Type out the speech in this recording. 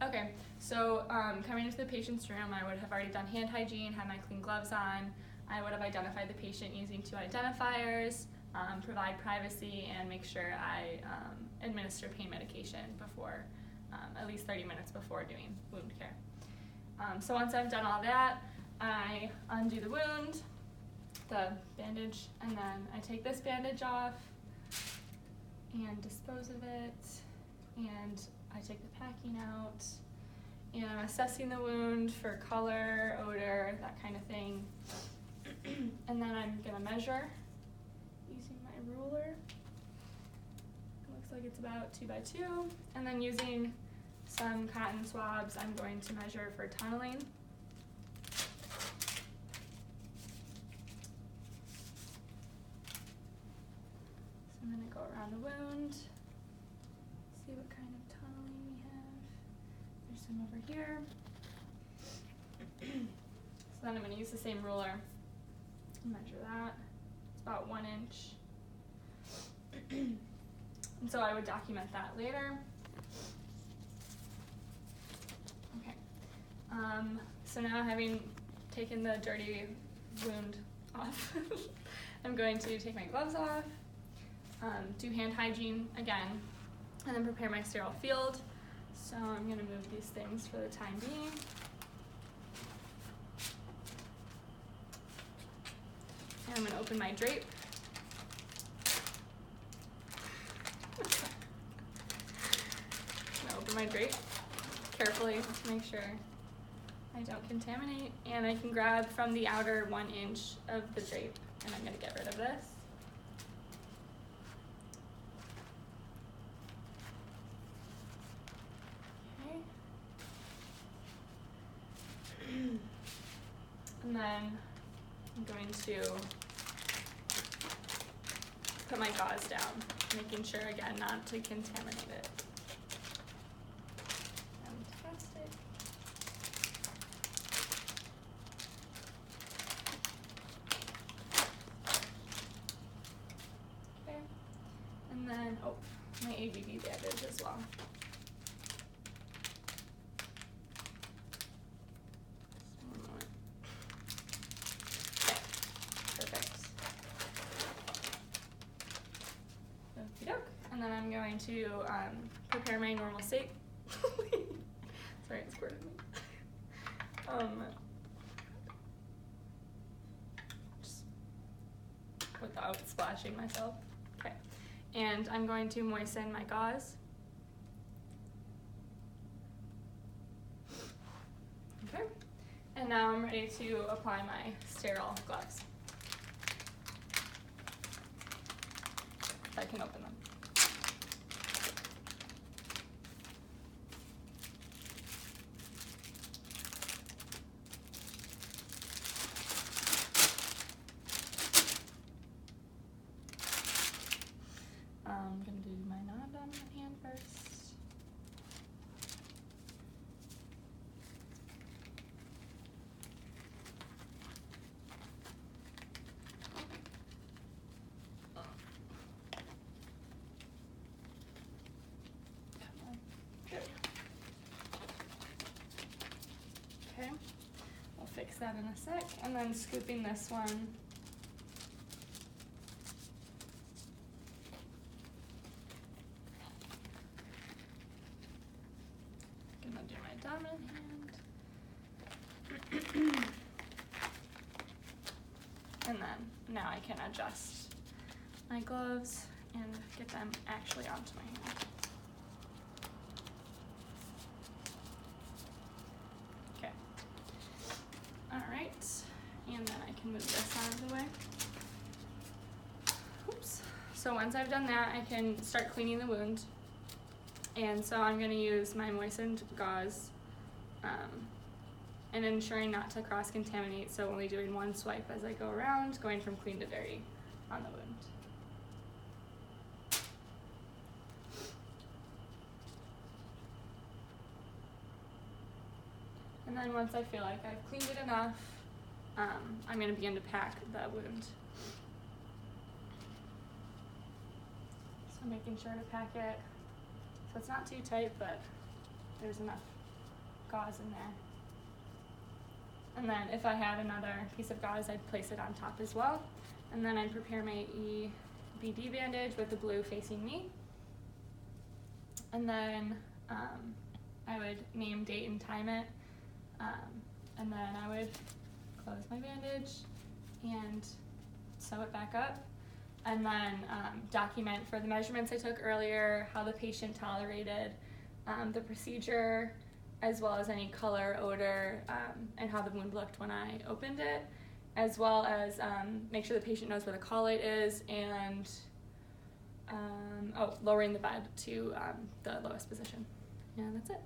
Okay, so coming into the patient's room, I would have already done hand hygiene, had my clean gloves on. I would have identified the patient using 2 identifiers, provide privacy, and make sure I administer pain medication before, at least 30 minutes before doing wound care. So once I've done all that, I undo the wound, the bandage, and then I take this bandage off and dispose of it, and I take the packing out, and I'm assessing the wound for color, odor, that kind of thing. And then I'm gonna measure using my ruler. It looks like it's about 2 by 2. And then using some cotton swabs, I'm going to measure for tunneling. So I'm gonna go around the wound, see what kind of tunneling we have. There's some over here. So then I'm gonna use the same ruler and measure that. It's about 1 inch. And so I would document that later. Okay. So now, having taken the dirty wound off, I'm going to take my gloves off, do hand hygiene again, and then prepare my sterile field. So I'm going to move these things for the time being. And I'm going to open my drape. I'm going to open my drape carefully to make sure I don't contaminate. And I can grab from the outer 1 inch of the drape, and I'm going to get rid of this. Okay. And then I'm going to put my gauze down, making sure again not to contaminate it. Fantastic. Okay. And then, my ABV bandage as well. And then I'm going to prepare my normal steak. Sorry, it squirted me. Just without splashing myself. Okay. And I'm going to moisten my gauze. Okay. And now I'm ready to apply my sterile gloves. I can open them. I'm going to do my non-dominant hand first. Okay, we'll fix that in a sec. And then scooping this one. Gonna do my dominant hand. And then now I can adjust my gloves and get them actually onto my hand. Okay. All right, and then I can move this out of the way. Oops. So once I've done that, I can start cleaning the wound. And so I'm going to use my moistened gauze and ensuring not to cross-contaminate, so only doing one swipe as I go around, going from clean to dirty on the wound. And then once I feel like I've cleaned it enough, I'm going to begin to pack the wound. So making sure to pack it so it's not too tight, but there's enough gauze in there. And then if I had another piece of gauze, I'd place it on top as well. And then I'd prepare my EBD bandage with the blue facing me. And then I would name, date, and time it. And then I would close my bandage and sew it back up. And then document for the measurements I took earlier, how the patient tolerated the procedure, as well as any color, odor, and how the wound looked when I opened it, as well as make sure the patient knows where the call light is, and lowering the bed to the lowest position. And that's it.